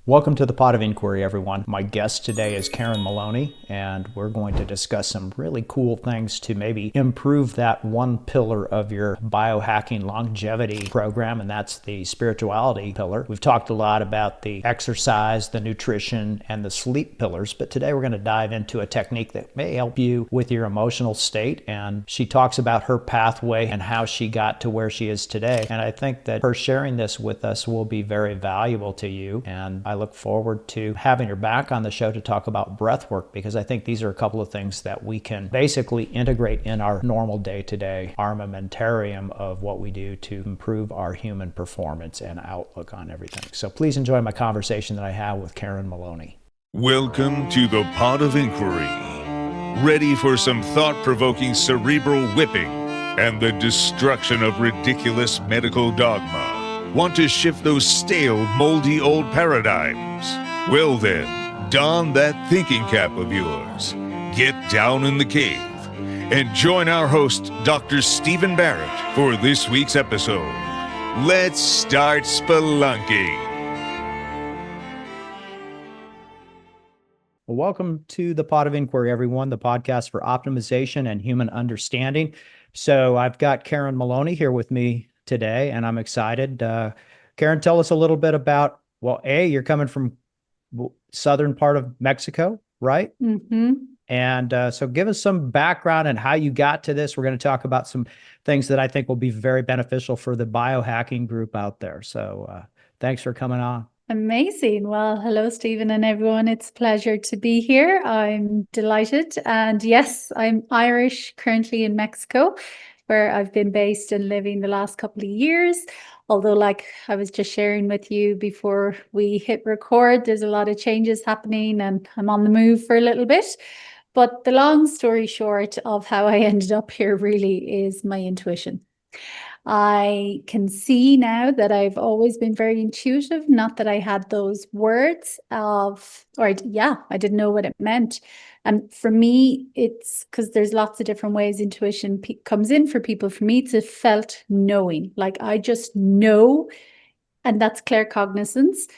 Welcome to the Pot of Inquiry, everyone. My guest today is Karen Maloney, and we're going to discuss some really cool things to maybe improve that one pillar of your biohacking longevity program, and that's the spirituality pillar. We've talked a lot about the exercise, the nutrition, and the sleep pillars, but today we're going to dive into a technique that may help you with your emotional state, and she talks about her pathway and how she got to where she is today. And I think that her sharing this with us will be very valuable to you, and I look forward to having her back on the show to talk about breath work, because I think these are a couple of things that we can basically integrate in our normal day-to-day armamentarium of what we do to improve our human performance and outlook on everything. So please enjoy my conversation that I have with Karen Maloney. Welcome to the Pot of Inquiry. Ready for some thought-provoking cerebral whipping and the destruction of ridiculous medical dogma? Want to shift those stale, moldy old paradigms? Well then, don that thinking cap of yours, get down in the cave, and join our host, Dr. Stephen Barrett, for this week's episode. Let's start spelunking. Well, welcome to the Pot of Inquiry, everyone, the podcast for optimization and human understanding. So I've got Karen Maloney here with me today, and I'm excited. Karen, tell us a little bit about, well, you're coming from southern part of Mexico, right? Mm-hmm. And so give us some background and how you got to this. We're going to talk about some things that I think will be very beneficial for the biohacking group out there. So thanks for coming on. Amazing. Well, hello, Stephen and everyone. It's a pleasure to be here. I'm delighted. And yes, I'm Irish, currently in Mexico, where I've been based and living the last couple of years. Although, like I was just sharing with you before we hit record, there's a lot of changes happening and I'm on the move for a little bit. But the long story short of how I ended up here really is my intuition. I can see now that I've always been very intuitive, not that I had those words I didn't know what it meant. And for me, it's because there's lots of different ways intuition comes in for people. For me, it's a felt knowing, like I just know, and that's claircognizance,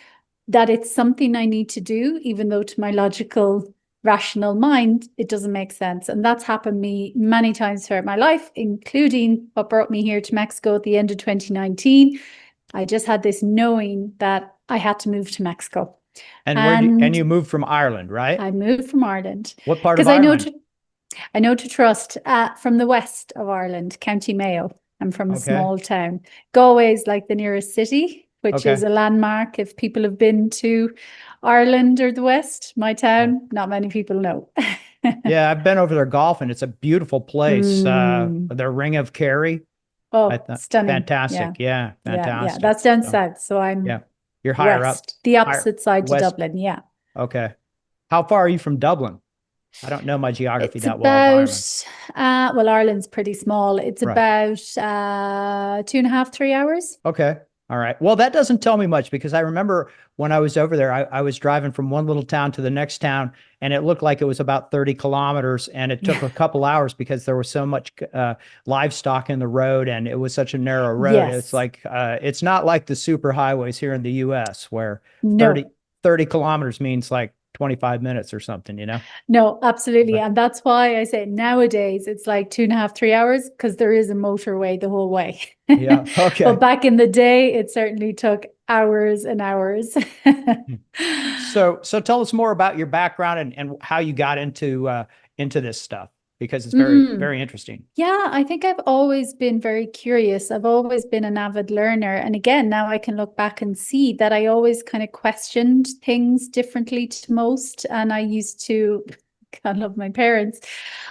that it's something I need to do, even though to my logical rational mind, it doesn't make sense. And that's happened to me many times throughout my life, including what brought me here to Mexico at the end of 2019. I just had this knowing that I had to move to Mexico. And you moved from Ireland, right? I moved from Ireland. What part of Ireland? I know to trust, from the west of Ireland, County Mayo. I'm from a small town. Galway is like the nearest city, which is a landmark. If people have been to Ireland or the West, my town, not many people know. Yeah, I've been over there golfing. It's a beautiful place. The Ring of Kerry. Oh, stunning. Fantastic. Yeah, fantastic. Yeah, that's down south. So I'm you're higher west, up. the opposite side to west. Dublin. Yeah. Okay. How far are you from Dublin? I don't know my geography that well. Well, Ireland's pretty small. It's about 2.5, 3 hours. Okay. All right. Well, that doesn't tell me much, because I remember when I was over there, I was driving from one little town to the next town, and it looked like it was about 30 kilometers, and it took a couple hours because there was so much livestock in the road, and it was such a narrow road. Yes. It's like, it's not like the super highways here in the US where No. 30 kilometers means like 25 minutes or something, you know? No, absolutely. And that's why I say nowadays it's like 2.5, 3 hours, because there is a motorway the whole way. Yeah. Okay. But back in the day, it certainly took hours and hours. So tell us more about your background and how you got into this stuff, because it's very, very interesting. Yeah, I think I've always been very curious. I've always been an avid learner. And again, now I can look back and see that I always kind of questioned things differently to most. And I used to, I love my parents,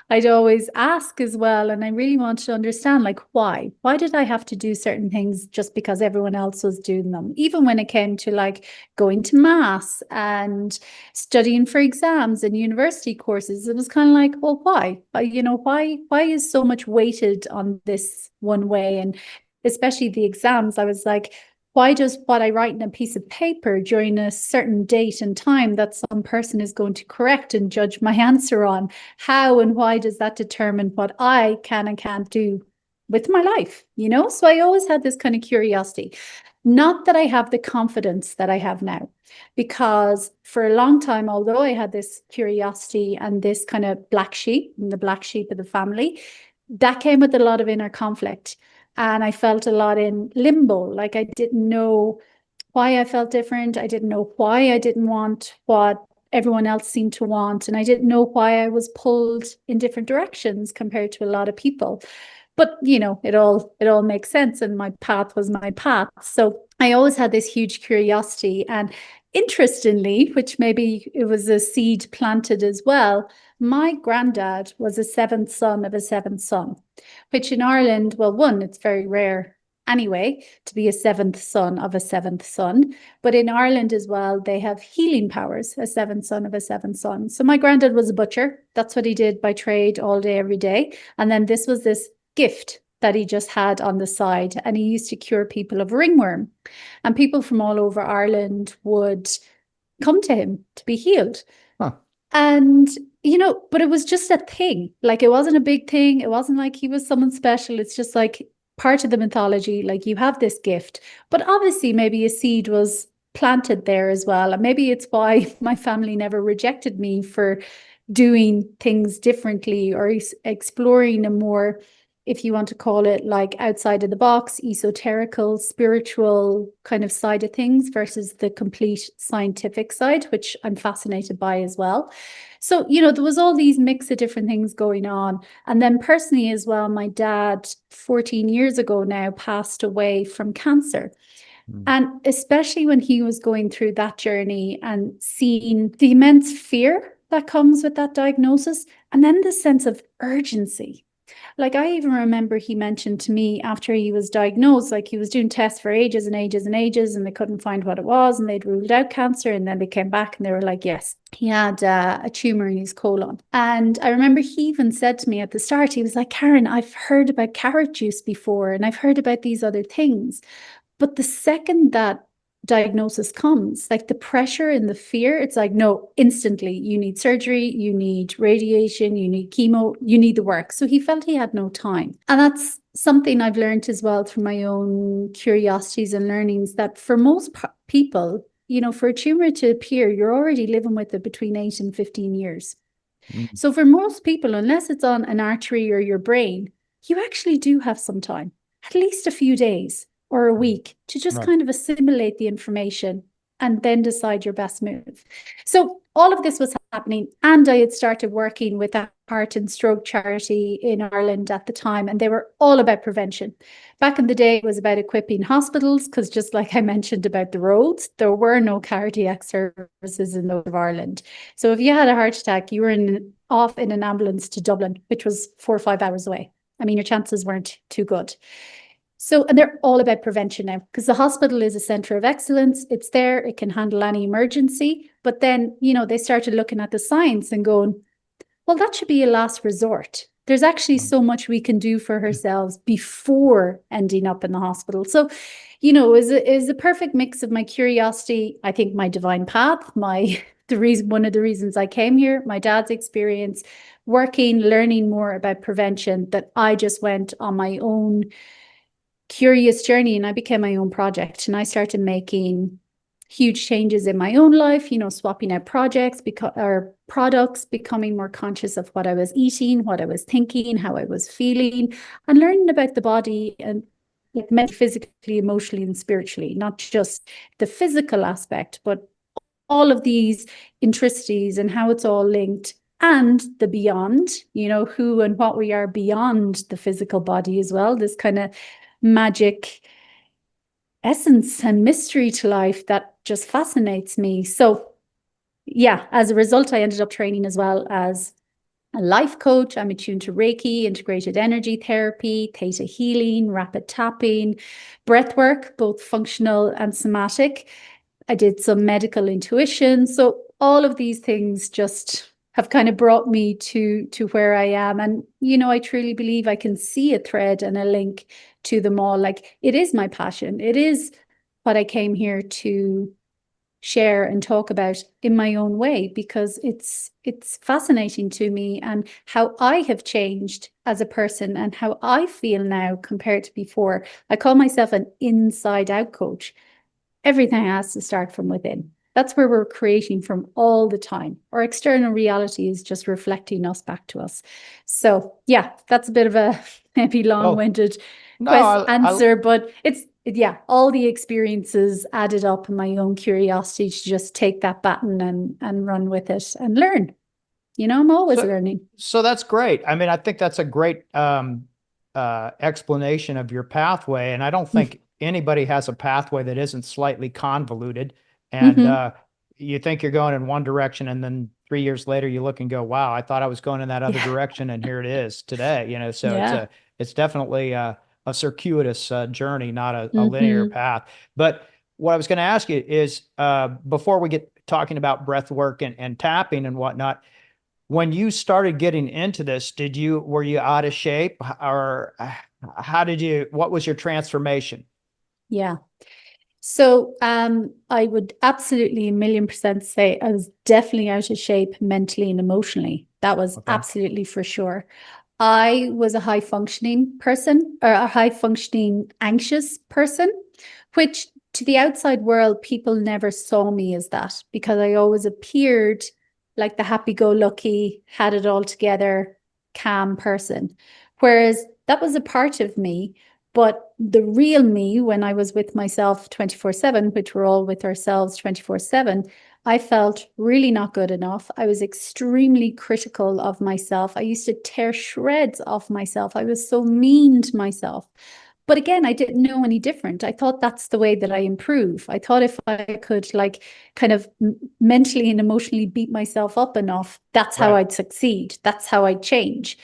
I'd always ask as well. And I really wanted to understand, like, why? Why did I have to do certain things just because everyone else was doing them? Even when it came to like going to mass and studying for exams and university courses, it was kind of like, well, why? Why is so much weighted on this one way? And especially the exams, I was like, why does what I write in a piece of paper during a certain date and time that some person is going to correct and judge my answer on, how and why does that determine what I can and can't do with my life? So I always had this kind of curiosity. Not that I have the confidence that I have now, because for a long time, although I had this curiosity and this kind of black sheep, and the black sheep of the family, that came with a lot of inner conflict. And I felt a lot in limbo, like I didn't know why I felt different. I didn't know why I didn't want what everyone else seemed to want. And I didn't know why I was pulled in different directions compared to a lot of people. But it all makes sense, and my path was my path. So I always had this huge curiosity. And interestingly, which maybe it was a seed planted as well, my granddad was a seventh son of a seventh son, which in Ireland, well, one, it's very rare anyway to be a seventh son of a seventh son. But in Ireland as well, they have healing powers, a seventh son of a seventh son. So my granddad was a butcher. That's what he did by trade all day, every day. And then this was this gift that he just had on the side, and he used to cure people of ringworm, and people from all over Ireland would come to him to be healed. And but it was just a thing. Like, it wasn't a big thing. It wasn't like he was someone special. It's just like part of the mythology. Like, you have this gift, but obviously maybe a seed was planted there as well, and maybe it's why my family never rejected me for doing things differently or exploring a more, if you want to call it, like outside of the box, esoterical, spiritual kind of side of things versus the complete scientific side, which I'm fascinated by as well. So, there was all these mix of different things going on. And then personally as well, my dad, 14 years ago now, passed away from cancer. And especially when he was going through that journey and seeing the immense fear that comes with that diagnosis, and then the sense of urgency. Like, I even remember he mentioned to me after he was diagnosed, like, he was doing tests for ages and ages and ages, and they couldn't find what it was, and they'd ruled out cancer. And then they came back and they were like, yes, he had a tumor in his colon. And I remember he even said to me at the start, he was like, Karen, I've heard about carrot juice before, and I've heard about these other things. But the second that diagnosis comes, like, the pressure and the fear, it's like, no, instantly, you need surgery, you need radiation, you need chemo, you need the work. So he felt he had no time. And that's something I've learned as well through my own curiosities and learnings, that for most people, for a tumor to appear, you're already living with it between 8 and 15 years. So for most people, unless it's on an artery or your brain, you actually do have some time, at least a few days or a week, to just kind of assimilate the information and then decide your best move. So all of this was happening, and I had started working with a heart and stroke charity in Ireland at the time, and they were all about prevention. Back in the day, it was about equipping hospitals, because just like I mentioned about the roads, there were no cardiac services in Northern Ireland. So if you had a heart attack, you were off in an ambulance to Dublin, which was 4 or 5 hours away. I mean, your chances weren't too good. So, and they're all about prevention now, because the hospital is a center of excellence. It's there, it can handle any emergency. But then, they started looking at the science and going, well, that should be a last resort. There's actually so much we can do for ourselves before ending up in the hospital. So, it was a perfect mix of my curiosity, I think my divine path, one of the reasons I came here, my dad's experience, working, learning more about prevention, that I just went on my own curious journey, and I became my own project, and I started making huge changes in my own life, swapping out products, becoming more conscious of what I was eating, what I was thinking, how I was feeling, and learning about the body, and like physically, emotionally, and spiritually, not just the physical aspect, but all of these intricacies and how it's all linked, and the beyond, who and what we are beyond the physical body as well. This kind of magic essence and mystery to life that just fascinates me. So yeah, as a result, I ended up training as well as a life coach. I'm attuned to Reiki, integrated energy therapy, theta healing, rapid tapping, breath work, both functional and somatic. I did some medical intuition. So all of these things just have kind of brought me to where I am. And, I truly believe I can see a thread and a link to them all. Like, it is my passion. It is what I came here to share and talk about in my own way, because it's fascinating to me, and how I have changed as a person and how I feel now compared to before. I call myself an inside out coach. Everything has to start from within. That's where we're creating from all the time. Our external reality is just reflecting us back to us. So yeah, that's a bit of a maybe long-winded answer, but it's, yeah, all the experiences added up and my own curiosity to just take that baton and run with it and learn. I'm always learning. So that's great. I mean, I think that's a great explanation of your pathway. And I don't think anybody has a pathway that isn't slightly convoluted. And you think you're going in one direction, and then 3 years later you look and go, wow, I thought I was going in that other direction, and here it is today. So it's definitely a circuitous journey, not a linear path. But what I was going to ask you is, before we get talking about breath work and tapping and whatnot, when you started getting into this, were you out of shape, or what was your transformation? Yeah. So I would absolutely 1,000,000% say I was definitely out of shape mentally and emotionally. That was absolutely for sure. I was a high functioning person, or a high functioning anxious person, which to the outside world, people never saw me as that, because I always appeared like the happy-go-lucky, had it all together, calm person. Whereas that was a part of me. But the real me, when I was with myself 24/7, which we're all with ourselves 24/7, I felt really not good enough. I was extremely critical of myself. I used to tear shreds off myself. I was so mean to myself. But again, I didn't know any different. I thought that's the way that I improve. I thought if I could kind of mentally and emotionally beat myself up enough, that's how I'd succeed. That's how I'd change.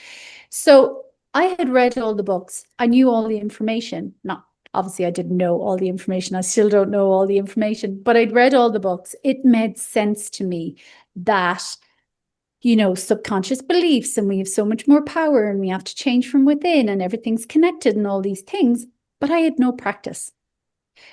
So I had read all the books. I knew all the information. Not obviously I didn't know all the information. I still don't know all the information, but I'd read all the books. It made sense to me that, subconscious beliefs, and we have so much more power, and we have to change from within, and everything's connected and all these things. But I had no practice.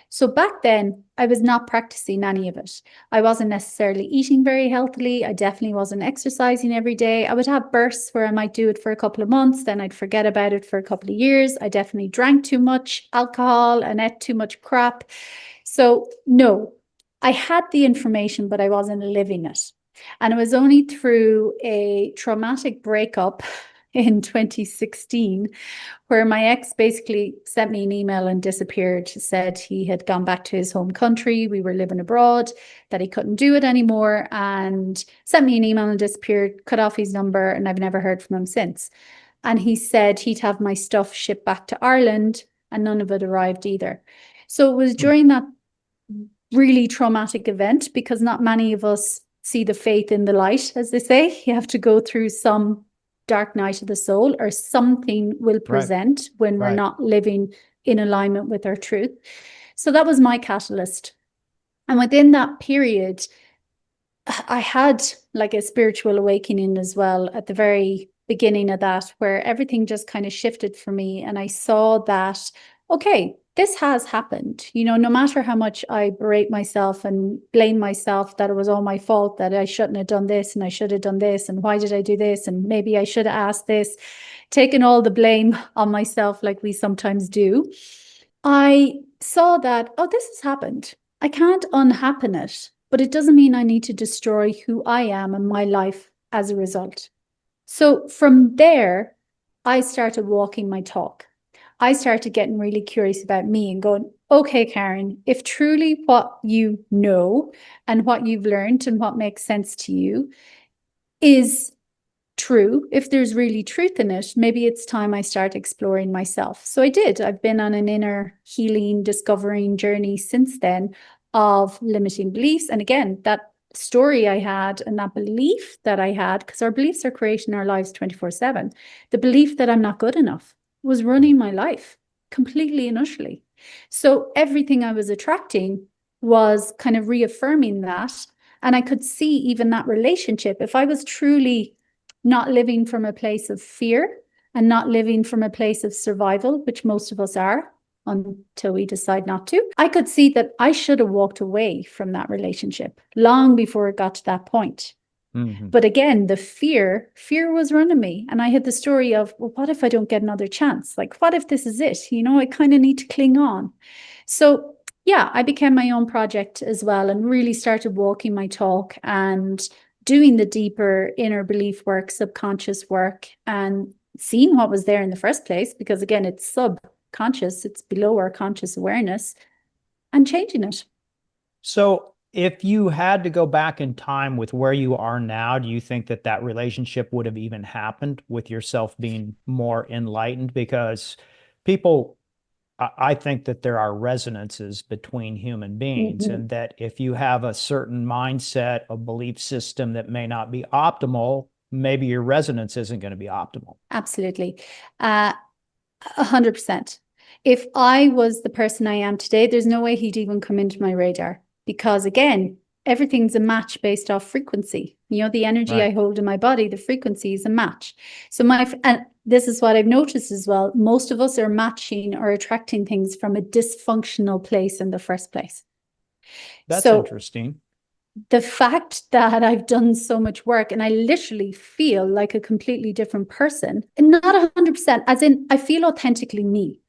So back then, I was not practicing any of it. I wasn't necessarily eating very healthily. I definitely wasn't exercising every day. I would have bursts where I might do it for a couple of months, then I'd forget about it for a couple of years. I definitely drank too much alcohol and ate too much crap. So no, I had the information, but I wasn't living it. And it was only through a traumatic breakup in 2016 where my ex basically sent me an email and disappeared, said he had gone back to his home country, we were living abroad, that he couldn't do it anymore, and sent me an email and disappeared, cut off his number, and I've never heard from him since. And he said he'd have my stuff shipped back to Ireland, and none of it arrived either. So it was during that really traumatic event, because not many of us see the faith in the light, as they say. You have to go through some dark night of the soul, or something will present when we're not living in alignment with our truth. So that was my catalyst. And within that period, I had like a spiritual awakening as well at the very beginning of that, where everything just kind of shifted for me. And I saw that, okay, this has happened. No matter how much I berate myself and blame myself that it was all my fault, that I shouldn't have done this and I should have done this, and why did I do this, and maybe I should have asked this, taking all the blame on myself like we sometimes do, I saw that, oh, this has happened. I can't unhappen it, but it doesn't mean I need to destroy who I am and my life as a result. So from there, I started walking my talk. I started getting really curious about me and going, okay, Karen, if truly what you know and what you've learned and what makes sense to you is true, if there's really truth in it, maybe it's time I start exploring myself. So I did. I've been on an inner healing, discovering journey since then of limiting beliefs. And again, that story I had and that belief that I had, because our beliefs are creating our lives 24/7, the belief that I'm not good enough was running my life completely and utterly. So everything I was attracting was kind of reaffirming that. And I could see even that relationship. If I was truly not living from a place of fear and not living from a place of survival, which most of us are, until we decide not to. I could see that I should have walked away from that relationship long before it got to that point. But again, the fear was running me. And I had the story of, well, what if I don't get another chance? Like, what if this is it? I kind of need to cling on. So yeah, I became my own project as well and really started walking my talk and doing the deeper inner belief work, subconscious work, and seeing what was there in the first place, because again, it's subconscious, it's below our conscious awareness, and changing it. So if you had to go back in time with where you are now, do you think that that relationship would have even happened with yourself being more enlightened? Because I think that there are resonances between human beings, and that if you have a certain mindset, a belief system that may not be optimal, maybe your resonance isn't going to be optimal. Absolutely. 100%. If I was the person I am today, there's no way he'd even come into my radar. Because again, everything's a match based off frequency. The energy Right. I hold in my body, the frequency is a match. So and this is what I've noticed as well. Most of us are matching or attracting things from a dysfunctional place in the first place. That's so interesting. The fact that I've done so much work and I literally feel like a completely different person, and not 100%, as in I feel authentically me.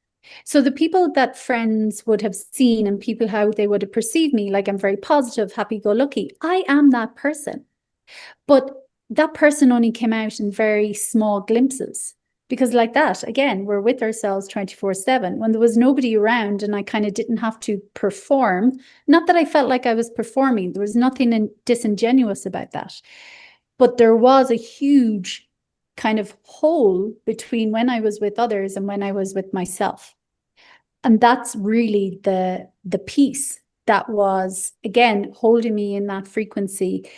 So the people that friends would have seen and people how they would have perceived me, like I'm very positive, happy-go-lucky, I am that person. But that person only came out in very small glimpses. Because like that, again, we're with ourselves 24/7. When there was nobody around and I kind of didn't have to perform, not that I felt like I was performing, there was nothing disingenuous about that. But there was a huge kind of hole between when I was with others and when I was with myself. And that's really the piece that was, again, holding me in that frequency,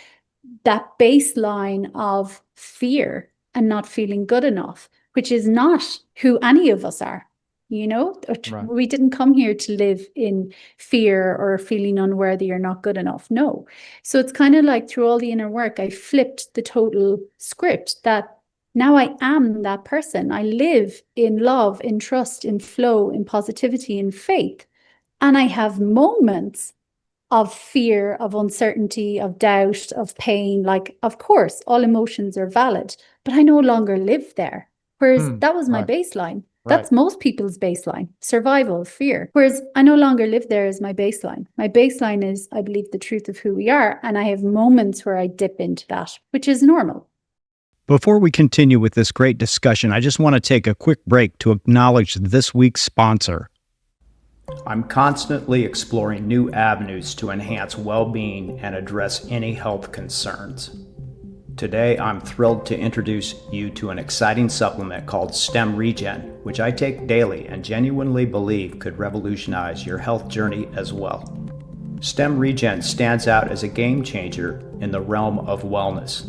that baseline of fear and not feeling good enough, which is not who any of us are. Right. We didn't come here to live in fear or feeling unworthy or not good enough. No. So it's kind of like through all the inner work, I flipped the total script that now I am that person. I live in love, in trust, in flow, in positivity, in faith. And I have moments of fear, of uncertainty, of doubt, of pain. Like, of course, all emotions are valid, but I no longer live there. Whereas that was my Right. baseline. Right. That's most people's baseline, survival, fear. Whereas I no longer live there as my baseline. My baseline is, I believe the truth of who we are. And I have moments where I dip into that, which is normal. Before we continue with this great discussion, I just want to take a quick break to acknowledge this week's sponsor. I'm constantly exploring new avenues to enhance well-being and address any health concerns. Today, I'm thrilled to introduce you to an exciting supplement called STEM Regen, which I take daily and genuinely believe could revolutionize your health journey as well. STEM Regen stands out as a game changer in the realm of wellness.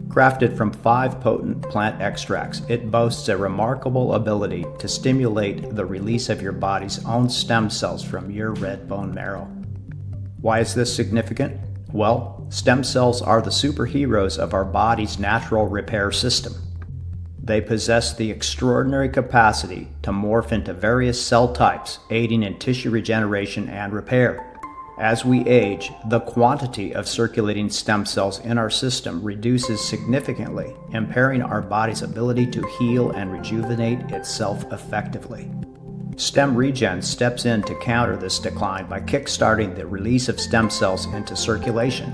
Crafted from 5 potent plant extracts, it boasts a remarkable ability to stimulate the release of your body's own stem cells from your red bone marrow. Why is this significant? Well, stem cells are the superheroes of our body's natural repair system. They possess the extraordinary capacity to morph into various cell types, aiding in tissue regeneration and repair. As we age, the quantity of circulating stem cells in our system reduces significantly, impairing our body's ability to heal and rejuvenate itself effectively. STEM Regen steps in to counter this decline by kickstarting the release of stem cells into circulation,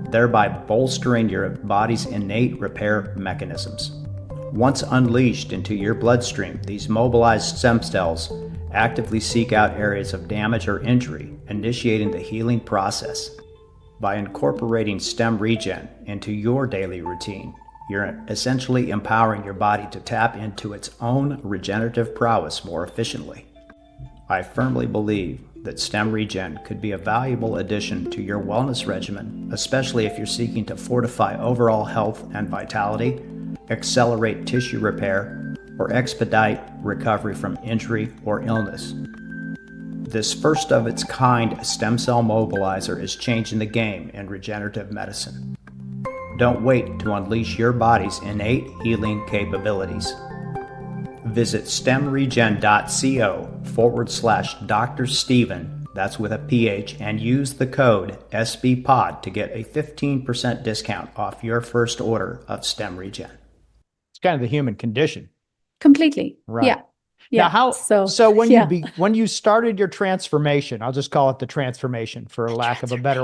thereby bolstering your body's innate repair mechanisms. Once unleashed into your bloodstream, these mobilized stem cells actively seek out areas of damage or injury, initiating the healing process. By incorporating STEM Regen into your daily routine, you're essentially empowering your body to tap into its own regenerative prowess more efficiently. I firmly believe that STEM Regen could be a valuable addition to your wellness regimen, especially if you're seeking to fortify overall health and vitality, accelerate tissue repair, or expedite recovery from injury or illness. This first of its kind stem cell mobilizer is changing the game in regenerative medicine. Don't wait to unleash your body's innate healing capabilities. Visit stemregen.co Dr. Steven, that's with a PH, and use the code SBPOD to get a 15% discount off your first order of Stem Regen. It's kind of the human condition. Completely. Right. Yeah. Now, Yeah. so when you started your transformation, I'll just call it the transformation for lack of a better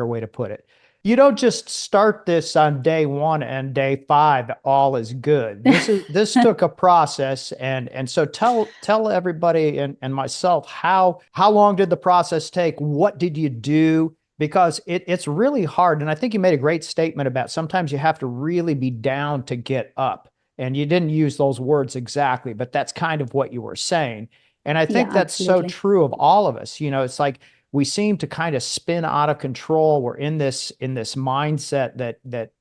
way to put it. You don't just start this on day 1 and day 5, all is good. This took a process, and so tell everybody and myself how long did the process take? What did you do? Because it's really hard, and I think you made a great statement about sometimes you have to really be down to get up. And you didn't use those words exactly, but that's kind of what you were saying. And I think that's absolutely. so true of all of us. You know, it's like we seem to kind of spin out of control. We're in this mindset that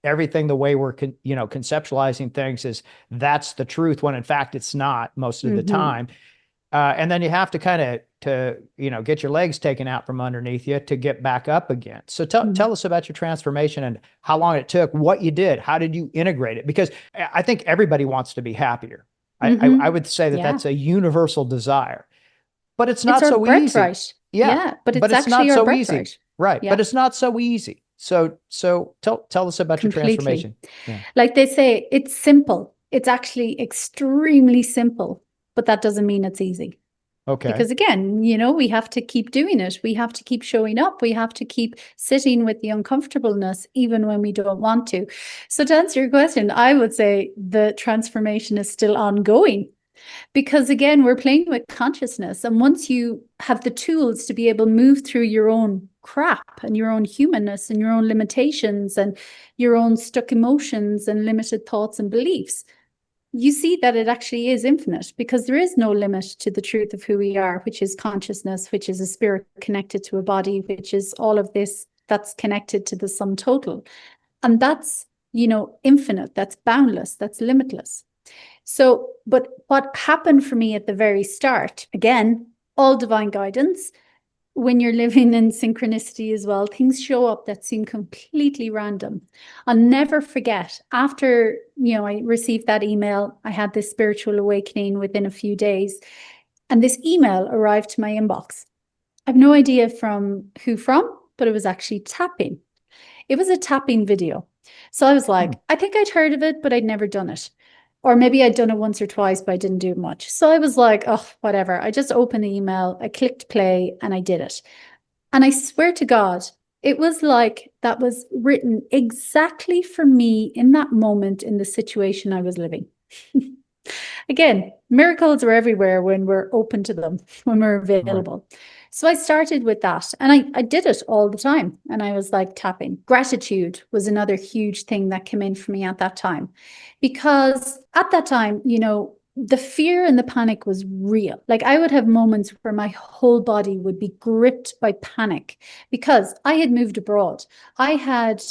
everything the way we're conceptualizing things is that's the truth, when in fact it's not most of the time. And then you have to kind of get your legs taken out from underneath you to get back up again. So tell us about your transformation and how long it took, what you did, how did you integrate it? Because I think everybody wants to be happier. I would say that that's a universal desire, but it's not so easy. Yeah, but it's not actually so our easy. birthright. Right. Yeah. But it's not so easy. So tell us about your transformation. Yeah. Like they say, it's simple. It's actually extremely simple, but that doesn't mean it's easy. Okay. Because again, we have to keep doing it. We have to keep showing up. We have to keep sitting with the uncomfortableness, even when we don't want to. So to answer your question, I would say the transformation is still ongoing. Because again, we're playing with consciousness. And once you have the tools to be able to move through your own crap and your own humanness and your own limitations and your own stuck emotions and limited thoughts and beliefs, you see that it actually is infinite, because there is no limit to the truth of who we are, which is consciousness, which is a spirit connected to a body, which is all of this that's connected to the sum total. And that's, infinite, that's boundless, that's limitless. So, but what happened for me at the very start, again, all divine guidance, when you're living in synchronicity as well, things show up that seem completely random. I'll never forget, after, I received that email, I had this spiritual awakening within a few days, and this email arrived to my inbox. I have no idea who from, but it was actually tapping. It was a tapping video. So I was like, I think I'd heard of it, but I'd never done it. Or maybe I'd done it once or twice, but I didn't do much. So I was like, oh, whatever. I just opened the email, I clicked play, and I did it. And I swear to God, it was like that was written exactly for me in that moment in the situation I was living. Again, miracles are everywhere when we're open to them, when we're available. Right. So I started with that, and I did it all the time. And I was like tapping. Gratitude was another huge thing that came in for me at that time, because at that time, the fear and the panic was real. Like I would have moments where my whole body would be gripped by panic, because I had moved abroad. I had,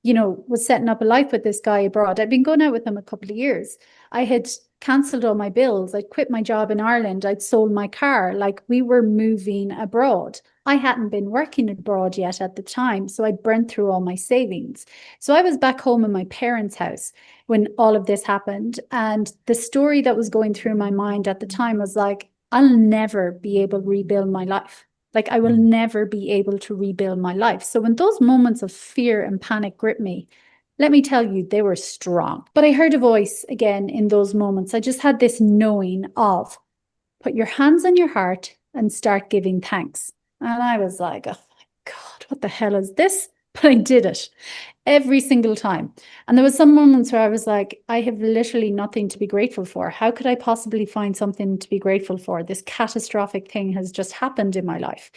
was setting up a life with this guy abroad. I'd been going out with him a couple of years. I had cancelled all my bills. I'd quit my job in Ireland. I'd sold my car. Like we were moving abroad. I hadn't been working abroad yet at the time, so I'd burnt through all my savings. So I was back home in my parents' house when all of this happened. And the story that was going through my mind at the time was like, I'll never be able to rebuild my life. Like I will never be able to rebuild my life. So when those moments of fear and panic grip me, let me tell you, they were strong. But I heard a voice again in those moments. I just had this knowing of, put your hands on your heart and start giving thanks. And I was like, oh my God, what the hell is this? But I did it every single time. And there was some moments where I was like, I have literally nothing to be grateful for. How could I possibly find something to be grateful for? This catastrophic thing has just happened in my life.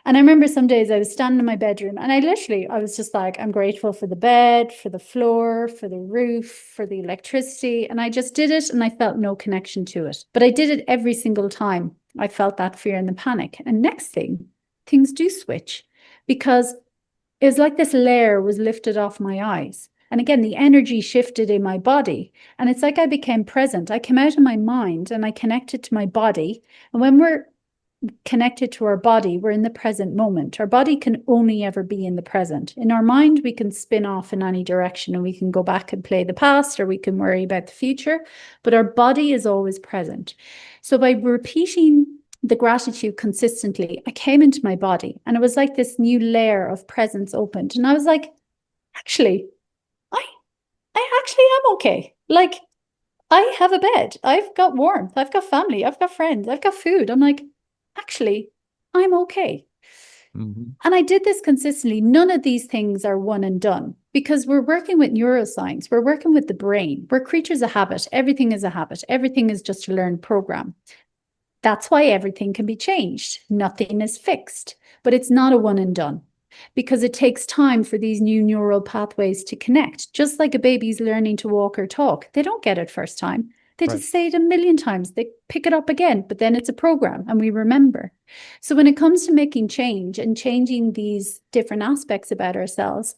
And I remember some days I was standing in my bedroom and I was just like, I'm grateful for the bed, for the floor, for the roof, for the electricity. And I just did it and I felt no connection to it. But I did it every single time I felt that fear and the panic. And next thing, things do switch, because it was like this layer was lifted off my eyes. And again, the energy shifted in my body. And it's like I became present. I came out of my mind and I connected to my body. And when we're connected to our body, we're in the present moment. Our body can only ever be in the present. In our mind, we can spin off in any direction and we can go back and play the past, or we can worry about the future, but our body is always present. So by repeating the gratitude consistently, I came into my body and it was like this new layer of presence opened. And I was like, actually, I actually am okay. Like, I have a bed, I've got warmth, I've got family, I've got friends, I've got food. I'm like, actually, I'm okay. Mm-hmm. And I did this consistently. None of these things are one and done because we're working with neuroscience. We're working with the brain. We're creatures of habit. Everything is a habit. Everything is just a learned program. That's why everything can be changed. Nothing is fixed, but it's not a one and done because it takes time for these new neural pathways to connect. Just like a baby's learning to walk or talk, they don't get it first time. They Right. just say it a million times. They pick it up again, but then it's a program and we remember. So when it comes to making change and changing these different aspects about ourselves,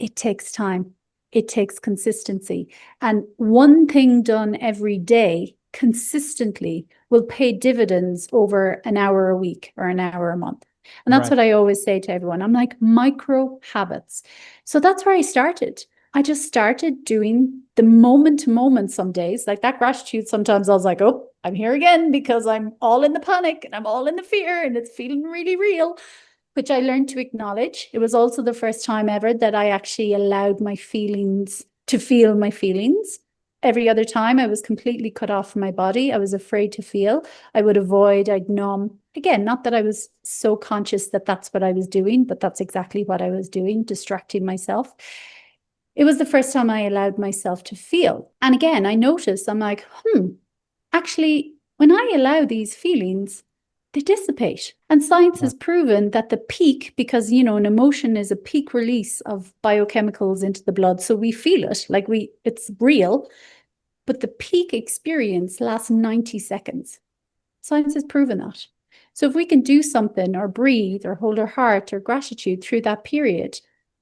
it takes time. It takes consistency. And one thing done every day consistently will pay dividends over an hour a week or an hour a month. And that's Right. what I always say to everyone. I'm like, micro habits. So that's where I started. I just started doing the moment to moment some days, like that gratitude. Sometimes I was like, oh, I'm here again because I'm all in the panic and I'm all in the fear and it's feeling really real, which I learned to acknowledge. It was also the first time ever that I actually allowed my feelings to feel my feelings. Every other time I was completely cut off from my body. I was afraid to feel. I would avoid, I'd numb. Again, not that I was so conscious that that's what I was doing, but that's exactly what I was doing, distracting myself. It was the first time I allowed myself to feel. And again, I noticed, I'm like, actually, when I allow these feelings, they dissipate. And science has proven that the peak, because, you know, an emotion is a peak release of biochemicals into the blood. So we feel it, like it's real, but the peak experience lasts 90 seconds. Science has proven that. So if we can do something or breathe or hold our heart or gratitude through that period,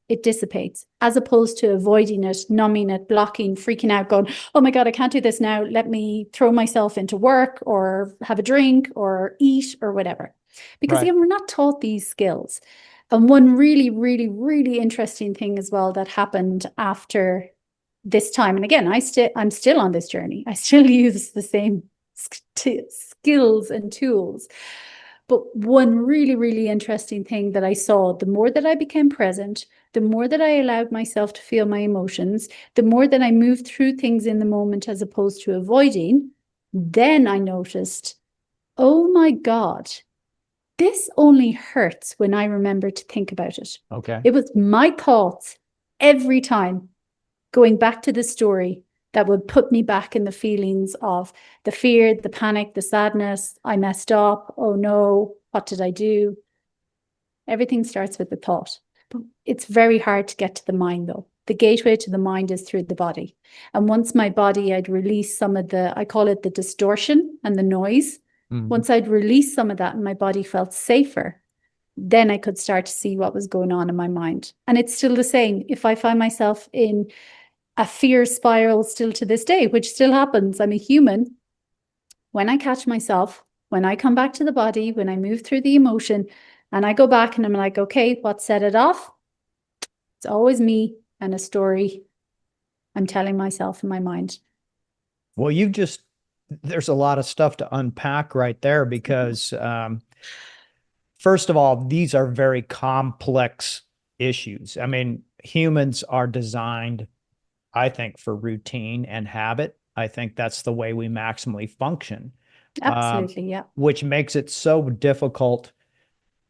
it dissipates, as opposed to avoiding it, numbing it, blocking, freaking out, going, oh my God, I can't do this now. Let me throw myself into work or have a drink or eat or whatever. Because Right. again, we're not taught these skills. And one really, really, really interesting thing as well that happened after this time, and again, I'm still on this journey. I still use the same skills and tools. But one really, really interesting thing that I saw, the more that I became present, the more that I allowed myself to feel my emotions, the more that I moved through things in the moment as opposed to avoiding, then I noticed, oh my God, this only hurts when I remember to think about it. Okay. It was my thoughts every time going back to the story that would put me back in the feelings of the fear, the panic, the sadness. I messed up. Oh no, what did I do? Everything starts with the thought. But it's very hard to get to the mind though. The gateway to the mind is through the body. And once my body, I'd release some of I call it the distortion and the noise. Mm-hmm. Once I'd release some of that and my body felt safer, then I could start to see what was going on in my mind. And it's still the same. If I find myself in a fear spiral still to this day, which still happens, I'm a human. When I catch myself, when I come back to the body, when I move through the emotion and I go back and I'm like, okay, what set it off? It's always me and a story I'm telling myself in my mind. Well, there's a lot of stuff to unpack right there because, first of all, these are very complex issues. I mean, humans are designed, I think, for routine and habit. I think that's the way we maximally function. Absolutely, yeah. Which makes it so difficult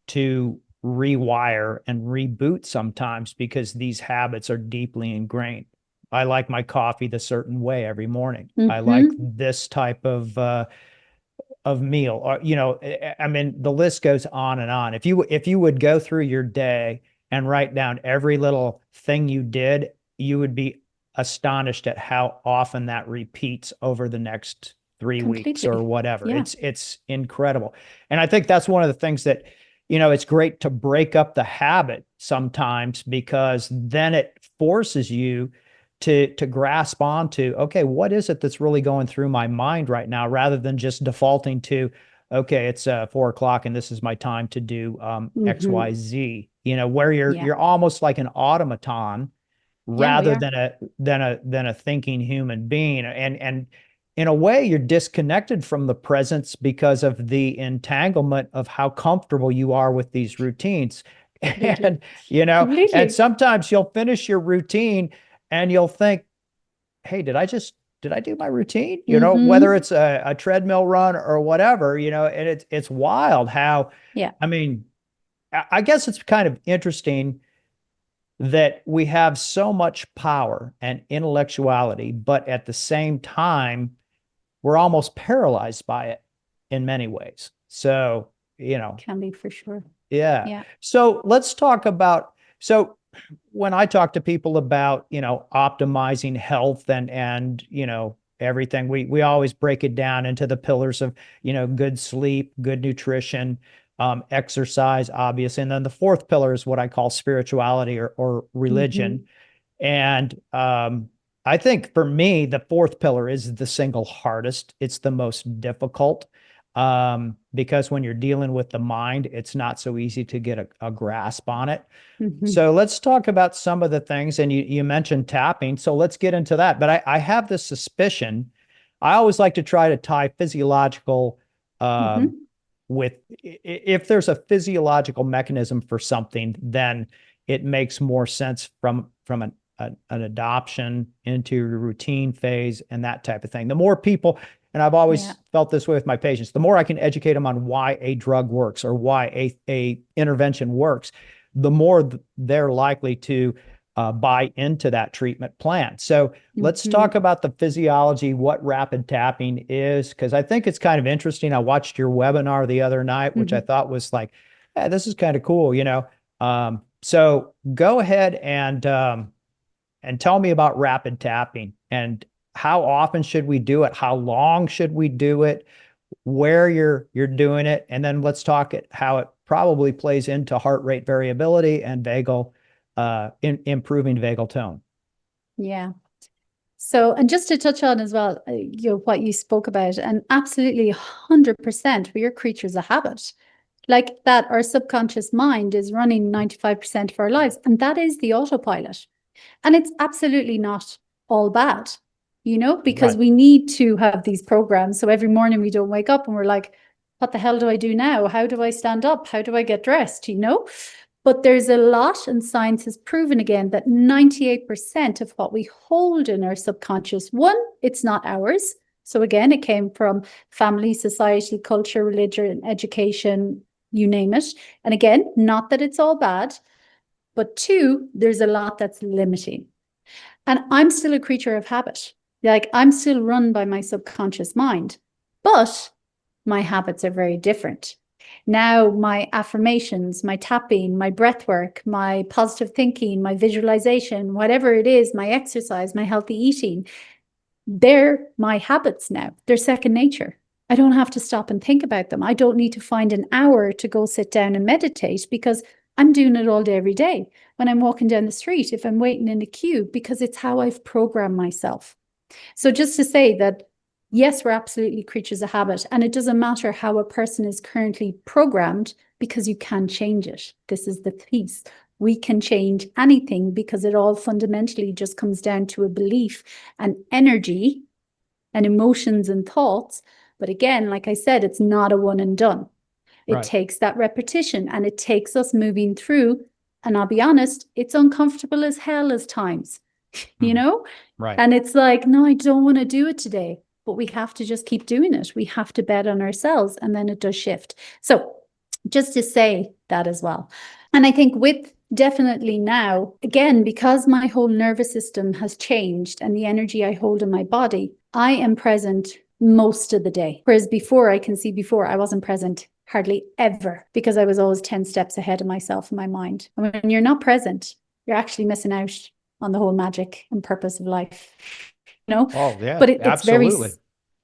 to rewire and reboot sometimes because these habits are deeply ingrained. I like my coffee the certain way every morning. I like this type of meal, or I mean, the list goes on and on. If you would go through your day and write down every little thing you did, you would be astonished at how often that repeats over the next 3 weeks or whatever. Yeah. It's incredible. And I think that's one of the things that, it's great to break up the habit sometimes because then it forces you to grasp onto, okay, what is it that's really going through my mind right now, rather than just defaulting to, okay, it's 4 o'clock and this is my time to do X, Mm-hmm. Y, Z, you know, where Yeah. you're almost like an automaton Yeah, we rather are. than a thinking human being. And in a way, you're disconnected from the presence because of the entanglement of how comfortable you are with these routines. Completely. And, you know, and Completely. sometimes you'll finish your routine and you'll think, hey, did I do my routine? You know, whether Mm-hmm. it's a treadmill run or whatever, you know, and it's wild how, Yeah. I mean, I guess it's kind of interesting that we have so much power and intellectuality, but at the same time, we're almost paralyzed by it in many ways. So, you know, Can be for sure. yeah. Yeah. So let's talk about, so when I talk to people about, you know, optimizing health and, you know, everything, we always break it down into the pillars of, you know, good sleep, good nutrition, exercise, obviously. And then the fourth pillar is what I call spirituality or Mm-hmm. religion. And I think for me, the fourth pillar is the single hardest. It's the most difficult because when you're dealing with the mind, it's not so easy to get a grasp on it. Mm-hmm. So let's talk about some of the things. And you mentioned tapping. So let's get into that. But I have this suspicion. I always like to try to tie physiological um, Mm-hmm. with if there's a physiological mechanism for something, then it makes more sense from an adoption into a routine phase and that type of thing. The more people, and I've Yeah. always felt this way with my patients, the more I can educate them on why a drug works or why a intervention works, the more they're likely to buy into that treatment plan. So let's Mm-hmm. talk about the physiology, what rapid tapping is, because I think it's kind of interesting. I watched your webinar the other night, which I Mm-hmm. thought was like, yeah, this is kind of cool, you know. So go ahead and tell me about rapid tapping and how often should we do it? How long should we do it? Where you're doing it, and then let's talk it how it probably plays into heart rate variability and vagal improving vagal tone. Yeah. So, and just to touch on as well, what you spoke about, and absolutely 100%, we are creatures of habit. Like that, our subconscious mind is running 95% of our lives, and that is the autopilot. And it's absolutely not all bad, because Right. we need to have these programs. So every morning we don't wake up and we're like, what the hell do I do now? How do I stand up? How do I get dressed? But there's a lot, and science has proven again that 98% of what we hold in our subconscious, one, it's not ours. So again, it came from family, society, culture, religion, education, you name it. And again, not that it's all bad, but two, there's a lot that's limiting. And I'm still a creature of habit. Like I'm still run by my subconscious mind, but my habits are very different. Now, my affirmations, my tapping, my breath work, my positive thinking, my visualization, whatever it is, my exercise, my healthy eating, they're my habits now. They're second nature. I don't have to stop and think about them. I don't need to find an hour to go sit down and meditate because I'm doing it all day, every day. When I'm walking down the street, if I'm waiting in a queue, because it's how I've programmed myself. So just to say that, yes, we're absolutely creatures of habit. And it doesn't matter how a person is currently programmed because you can change it. This is the piece. We can change anything because it all fundamentally just comes down to a belief and energy and emotions and thoughts. But again, like I said, it's not a one and done. It Right. takes that repetition and it takes us moving through. And I'll be honest, it's uncomfortable as hell as times, you know? Right. And it's like, no, I don't want to do it today, but we have to just keep doing it. We have to bet on ourselves and then it does shift. So just to say that as well. And I think with definitely now, again, because my whole nervous system has changed and the energy I hold in my body, I am present most of the day. Whereas before, I can see before I wasn't present hardly ever because I was always 10 steps ahead of myself in my mind. And when you're not present, you're actually missing out on the whole magic and purpose of life, Oh, yeah, but it's very, absolutely.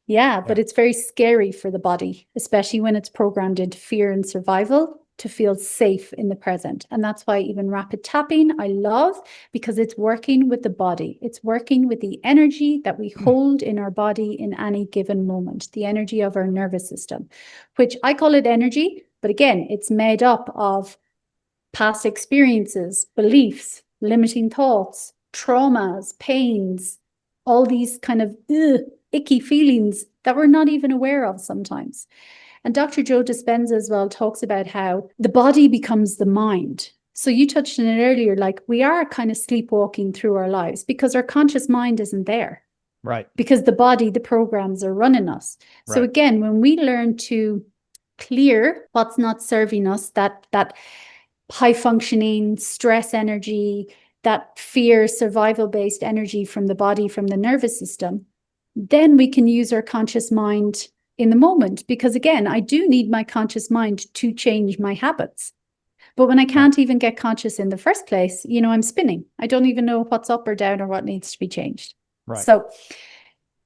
yeah, Yeah. but it's very scary for the body, especially when it's programmed into fear and survival. to feel safe in the present. And that's why even rapid tapping, I love, because it's working with the body. It's working with the energy that we hold in our body in any given moment, the energy of our nervous system, which I call it energy. But again, it's made up of past experiences, beliefs, limiting thoughts, traumas, pains, all these kind of icky feelings that we're not even aware of sometimes. And Dr. Joe Dispenza as well talks about how the body becomes the mind. So you touched on it earlier, like we are kind of sleepwalking through our lives because our conscious mind isn't there. Right. Because the body, the programs are running us. So again, when we learn to clear what's not serving us, that high functioning stress energy, that fear, survival based energy from the body, from the nervous system, then we can use our conscious mind in the moment. Because again, I do need my conscious mind to change my habits. But when I can't even get conscious in the first place, I'm spinning. I don't even know what's up or down or what needs to be changed. Right. So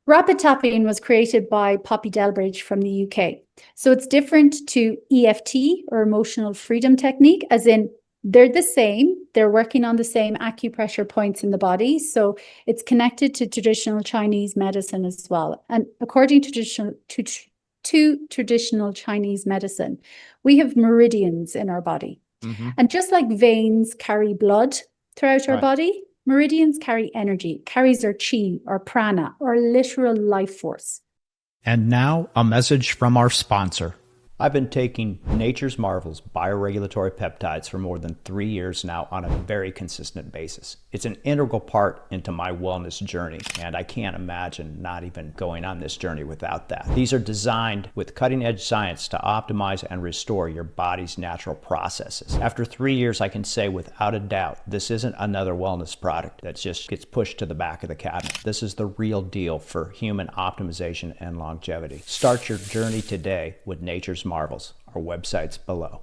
rapid tapping was created by Poppy Delbridge from the UK. So it's different to EFT, or emotional freedom technique, as in they're the same. They're working on the same acupressure points in the body. So it's connected to traditional Chinese medicine as well. And according to traditional Chinese medicine, we have meridians in our body. Mm-hmm. And just like veins carry blood throughout our body, meridians carry energy, carries our chi, our prana, our literal life force. And now a message from our sponsor. I've been taking Nature's Marvels bioregulatory peptides for more than 3 years now on a very consistent basis. It's an integral part into my wellness journey, and I can't imagine not even going on this journey without that. These are designed with cutting-edge science to optimize and restore your body's natural processes. After 3 years, I can say without a doubt, this isn't another wellness product that just gets pushed to the back of the cabinet. This is the real deal for human optimization and longevity. Start your journey today with Nature's Marvels. Our website's below.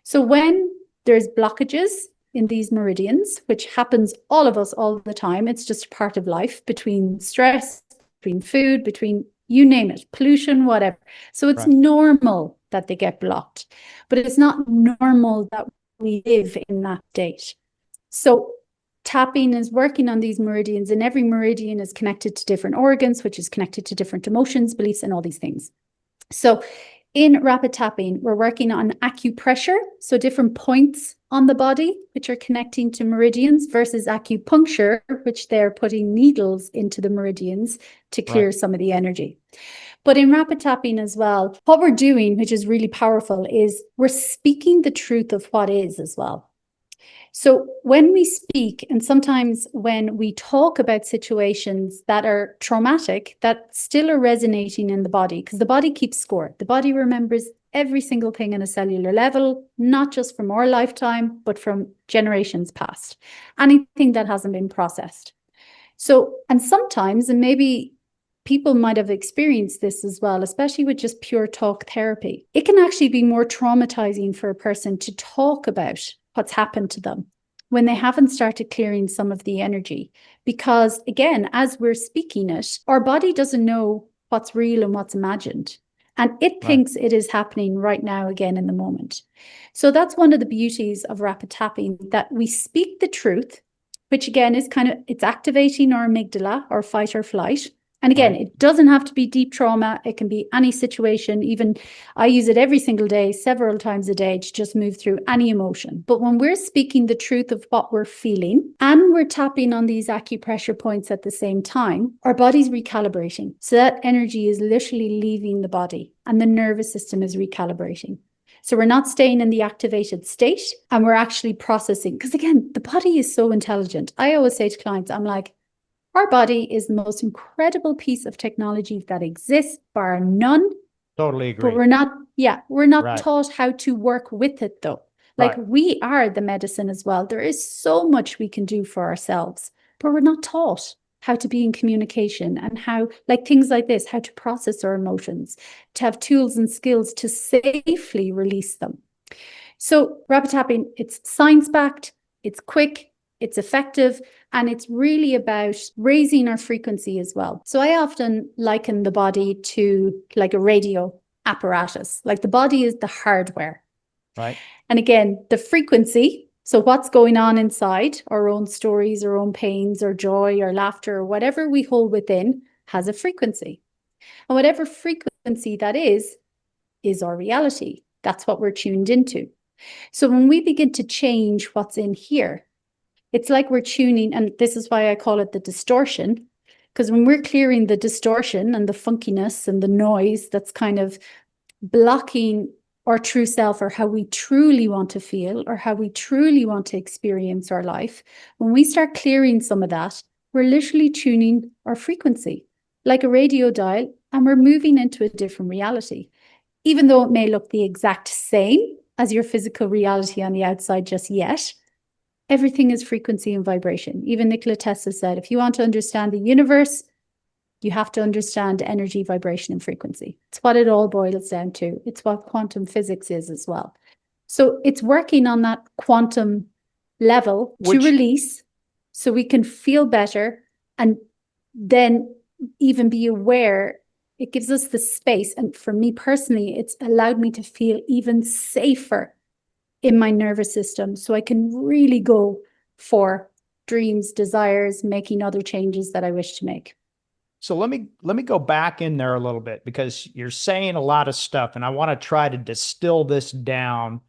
So when there's blockages in these meridians, which happens all of us all the time, it's just part of life, between stress, between food, between you name it, pollution, whatever. So it's normal that they get blocked, but it's not normal that we live in that state. So tapping is working on these meridians, and every meridian is connected to different organs, which is connected to different emotions, beliefs, and all these things. So in rapid tapping, we're working on acupressure, so different points on the body, which are connecting to meridians, versus acupuncture, which they're putting needles into the meridians to clear some of the energy. But in rapid tapping as well, what we're doing, which is really powerful, is we're speaking the truth of what is as well. So when we speak, and sometimes when we talk about situations that are traumatic, that still are resonating in the body, because the body keeps score. The body remembers every single thing on a cellular level, not just from our lifetime, but from generations past. Anything that hasn't been processed. So, and sometimes, and maybe people might have experienced this as well, especially with just pure talk therapy, it can actually be more traumatizing for a person to talk about what's happened to them when they haven't started clearing some of the energy. Because again, as we're speaking it, our body doesn't know what's real and what's imagined. And it thinks it is happening right now, again, in the moment. So that's one of the beauties of rapid tapping, that we speak the truth, which again is it's activating our amygdala, or fight or flight. And again, it doesn't have to be deep trauma. It can be any situation. Even I use it every single day, several times a day, to just move through any emotion. But when we're speaking the truth of what we're feeling, and we're tapping on these acupressure points at the same time, our body's recalibrating. So that energy is literally leaving the body, and the nervous system is recalibrating. So we're not staying in the activated state, and we're actually processing. Because again, the body is so intelligent. I always say to clients, I'm like, our body is the most incredible piece of technology that exists, bar none. Totally agree. But we're not taught how to work with it, though. Like we are the medicine as well. There is so much we can do for ourselves, but we're not taught how to be in communication, and how, like things like this, how to process our emotions, to have tools and skills to safely release them. So rapid tapping, it's science-backed, it's quick, it's effective, and it's really about raising our frequency as well. So I often liken the body to like a radio apparatus. Like the body is the hardware, Right. And again, the frequency, so what's going on inside our own stories, our own pains, or joy, or laughter, or whatever we hold within has a frequency. And whatever frequency that is our reality. That's what we're tuned into. So when we begin to change what's in here, it's like we're tuning, and this is why I call it the distortion, because when we're clearing the distortion and the funkiness and the noise that's kind of blocking our true self, or how we truly want to feel, or how we truly want to experience our life, when we start clearing some of that, we're literally tuning our frequency like a radio dial, and we're moving into a different reality. Even though it may look the exact same as your physical reality on the outside just yet, everything is frequency and vibration. Even Nikola Tesla said, if you want to understand the universe, you have to understand energy, vibration, and frequency. It's what it all boils down to. It's what quantum physics is as well. So it's working on that quantum level to release so we can feel better, and then even be aware. It gives us the space. And for me personally, it's allowed me to feel even safer in my nervous system. So I can really go for dreams, desires, making other changes that I wish to make. So let me go back in there a little bit, because you're saying a lot of stuff, and I want to try to distill this down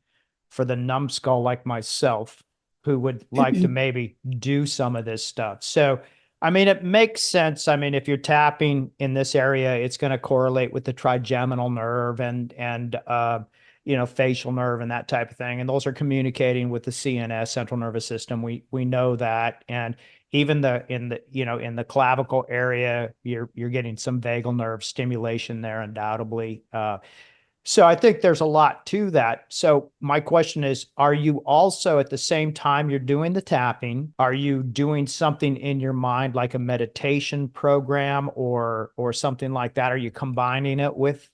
for the numbskull like myself, who would like to maybe do some of this stuff. So, I mean, it makes sense. I mean, if you're tapping in this area, it's going to correlate with the trigeminal nerve and facial nerve and that type of thing. And those are communicating with the CNS, central nervous system. We know that. And even in the clavicle area, you're getting some vagal nerve stimulation there, undoubtedly. So I think there's a lot to that. So my question is, are you also, at the same time you're doing the tapping, are you doing something in your mind like a meditation program or something like that? Are you combining it with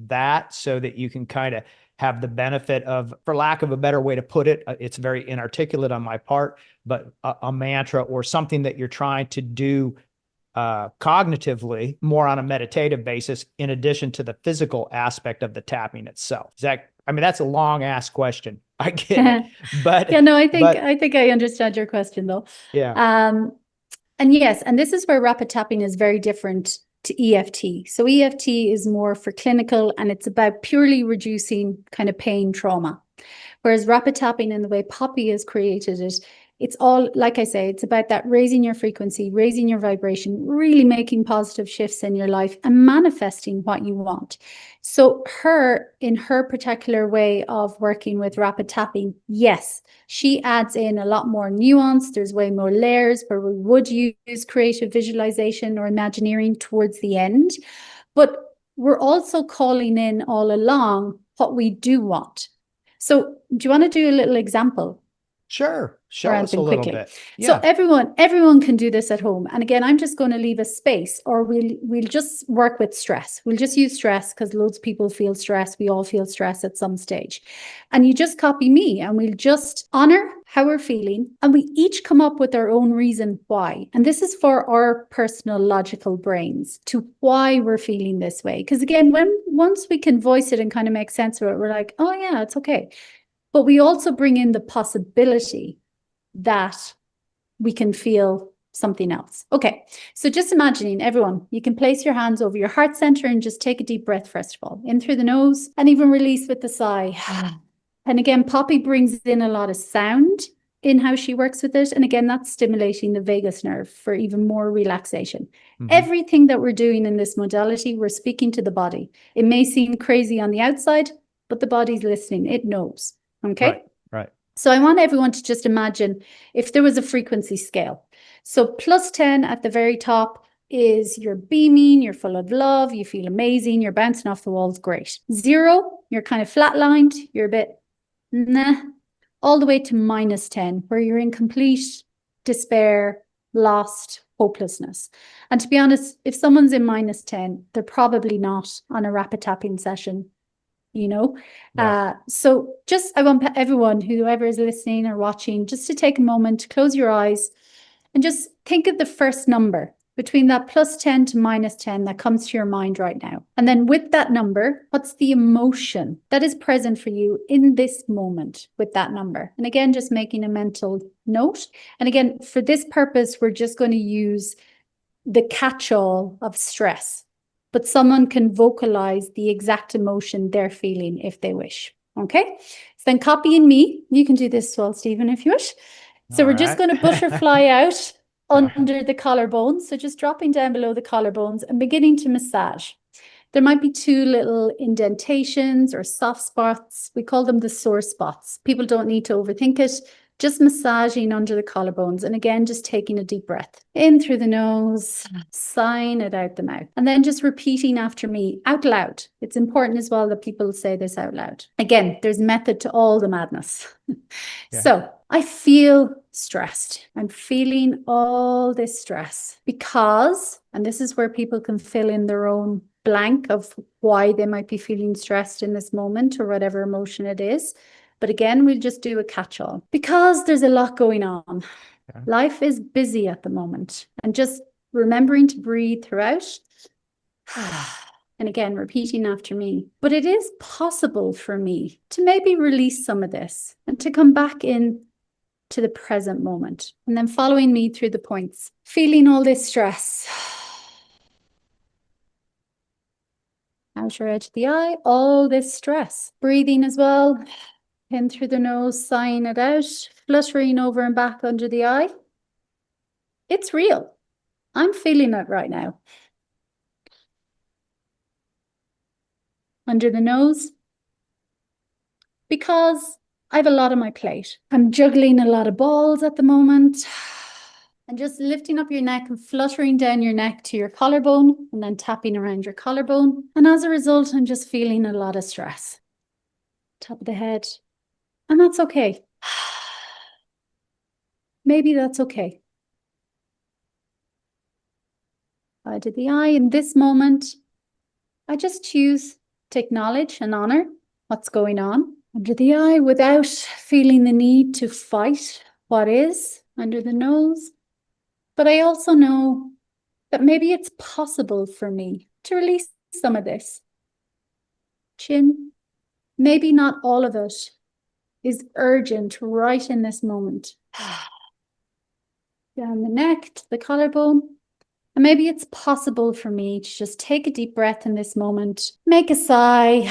that so that you can kind of have the benefit of, for lack of a better way to put it, it's very inarticulate on my part, but a mantra or something that you're trying to do cognitively, more on a meditative basis, in addition to the physical aspect of the tapping itself? Is that, I mean, that's a long ass question. I get it. But yeah, no, I think I understand your question though. Yeah. And yes, and this is where rapid tapping is very different to EFT. So EFT is more for clinical, and it's about purely reducing kind of pain, trauma. Whereas rapid tapping, in the way Poppy has created it, it's all, like I say, it's about that raising your frequency, raising your vibration, really making positive shifts in your life and manifesting what you want. So in her particular way of working with rapid tapping, yes, she adds in a lot more nuance. There's way more layers where we would use creative visualization or imagineering towards the end. But we're also calling in all along what we do want. So do you want to do a little example? Sure. Show us a little bit. Yeah. So everyone can do this at home. And again, I'm just going to leave a space, or we'll just work with stress. We'll just use stress because loads of people feel stress. We all feel stress at some stage. And you just copy me, and we'll just honor how we're feeling. And we each come up with our own reason why. And this is for our personal logical brains to why we're feeling this way. Because again, once we can voice it and kind of make sense of it, we're like, oh yeah, it's okay. But we also bring in the possibility that we can feel something else. Okay, so just imagining, everyone, you can place your hands over your heart center and just take a deep breath, first of all, in through the nose and even release with the sigh. And again, Poppy brings in a lot of sound in how she works with it. And again, that's stimulating the vagus nerve for even more relaxation. Mm-hmm. Everything that we're doing in this modality, we're speaking to the body. It may seem crazy on the outside, but the body's listening. It knows. Okay. Right. So I want everyone to just imagine if there was a frequency scale. So plus 10 at the very top is you're beaming, you're full of love, you feel amazing, you're bouncing off the walls, great. 0, you're kind of flatlined, you're a bit nah, all the way to minus 10, where you're in complete despair, lost, hopelessness. And to be honest, if someone's in minus 10, they're probably not on a rapid tapping session. Right. So just, I want everyone, whoever is listening or watching, just to take a moment, close your eyes and just think of the first number between that +10 to -10 that comes to your mind right now. And then with that number, what's the emotion that is present for you in this moment with that number? And again, just making a mental note. And again, for this purpose, we're just going to use the catch-all of stress, but someone can vocalize the exact emotion they're feeling if they wish. Okay, so then copying me, you can do this as well, Stephen, if you wish. So we're just going to butterfly out under the collarbones. So just dropping down below the collarbones and beginning to massage. There might be 2 little indentations or soft spots. We call them the sore spots. People don't need to overthink it. Just massaging under the collarbones. And again, just taking a deep breath in through the nose, sighing it out the mouth. And then just repeating after me out loud. It's important as well that people say this out loud. Again, there's method to all the madness. Yeah. So I feel stressed. I'm feeling all this stress because, and this is where people can fill in their own blank of why they might be feeling stressed in this moment or whatever emotion it is. But again, we'll just do a catch-all because there's a lot going on. Okay. Life is busy at the moment. And just remembering to breathe throughout. And again, repeating after me. But it is possible for me to maybe release some of this and to come back in to the present moment. And then following me through the points. Feeling all this stress. Outer edge of the eye, all this stress. Breathing as well. In through the nose, sighing it out, fluttering over and back under the eye. It's real. I'm feeling it right now. Under the nose. Because I have a lot on my plate. I'm juggling a lot of balls at the moment. And just lifting up your neck and fluttering down your neck to your collarbone and then tapping around your collarbone. And as a result, I'm just feeling a lot of stress. Top of the head. And that's okay. Maybe that's okay. Side of the eye. In this moment, I just choose to acknowledge and honor what's going on under the eye without feeling the need to fight what is under the nose. But I also know that maybe it's possible for me to release some of this. Chin. Maybe not all of it is urgent right in this moment. Down the neck to the collarbone. And maybe it's possible for me to just take a deep breath in this moment, make a sigh,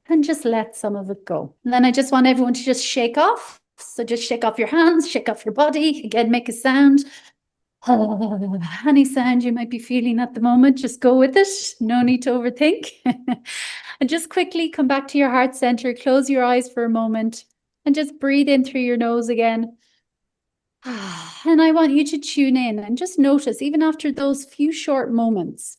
and just let some of it go. And then I just want everyone to just shake off. So just shake off your hands, shake off your body. Again, make a sound. Any sound you might be feeling at the moment, just go with it. No need to overthink. And just quickly come back to your heart center, close your eyes for a moment, and just breathe in through your nose again. And I want you to tune in and just notice, even after those few short moments,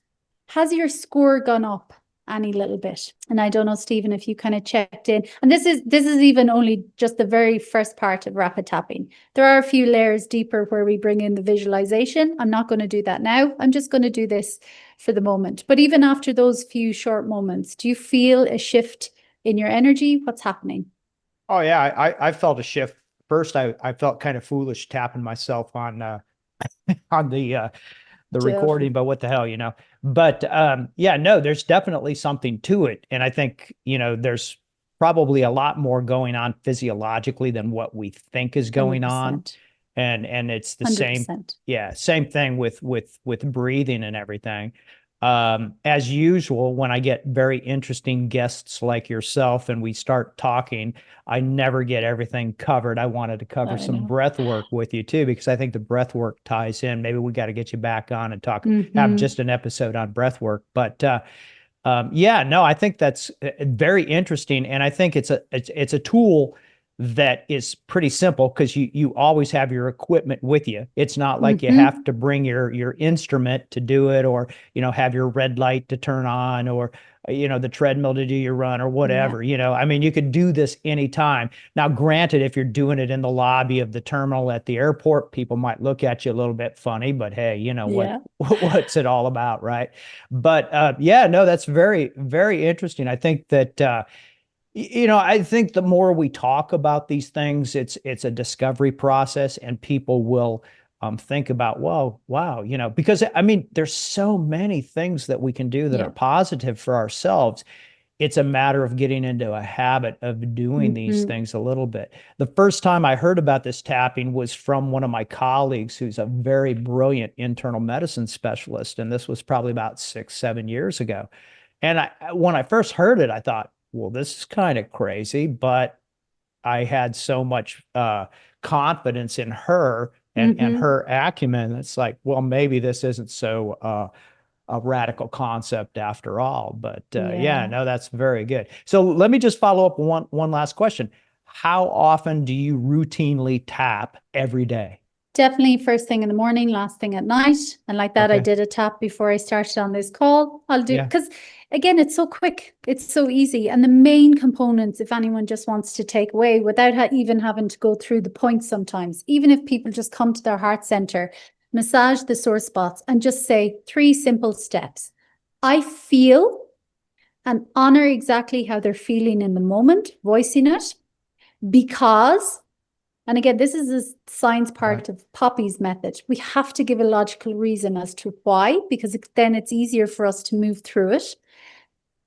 has your score gone up any little bit? And I don't know, Stephen, if you kind of checked in. And this is even only just the very first part of rapid tapping. There are a few layers deeper where we bring in the visualization. I'm not going to do that now. I'm just going to do this for the moment. But even after those few short moments, do you feel a shift in your energy? What's happening? Oh, yeah, I felt a shift. First, I felt kind of foolish tapping myself on the recording, but what the hell, you know? But yeah, no, there's definitely something to it. And I think, you know, there's probably a lot more going on physiologically than what we think is going 100%. on. And it's the 100%. same thing with breathing and everything. As usual, when I get very interesting guests like yourself and we start talking, I never get everything covered. I wanted to cover some breath work with you too, because I think the breath work ties in. Maybe we got to get you back on and talk, have just an episode on breath work. But yeah, no, I think that's very interesting. And I think it's a tool that is pretty simple because you always have your equipment with you. It's not like you have to bring your instrument to do it, or, you know, have your red light to turn on, or, you know, the treadmill to do your run or whatever, you know, I mean, you could do this anytime. Now, granted, if you're doing it in the lobby of the terminal at the airport, people might look at you a little bit funny, but hey, you know, what's it all about, right? But yeah, no, that's very, very interesting. I think that, you know, I think the more we talk about these things, it's a discovery process, and people will think about, whoa, wow, because I mean, there's so many things that we can do that are positive for ourselves. It's a matter of getting into a habit of doing these things a little bit. The first time I heard about this tapping was from one of my colleagues who's a very brilliant internal medicine specialist. And this was probably about 6-7 years ago. And when I first heard it, I thought, well, this is kind of crazy, but I had so much confidence in her and her acumen. It's like, well, maybe this isn't so a radical concept after all. But no, that's very good. So let me just follow up one last question. How often do you routinely tap every day? Definitely first thing in the morning, last thing at night. And like that, I did a tap before I started on this call. I'll do, because again, it's so quick, it's so easy. And the main components, if anyone just wants to take away without even having to go through the points sometimes, even if people just come to their heart center, massage the sore spots and just say 3 simple steps. I feel, and honor exactly how they're feeling in the moment, voicing it, because, and again, this is a science part of Poppy's method. We have to give a logical reason as to why, because then it's easier for us to move through it.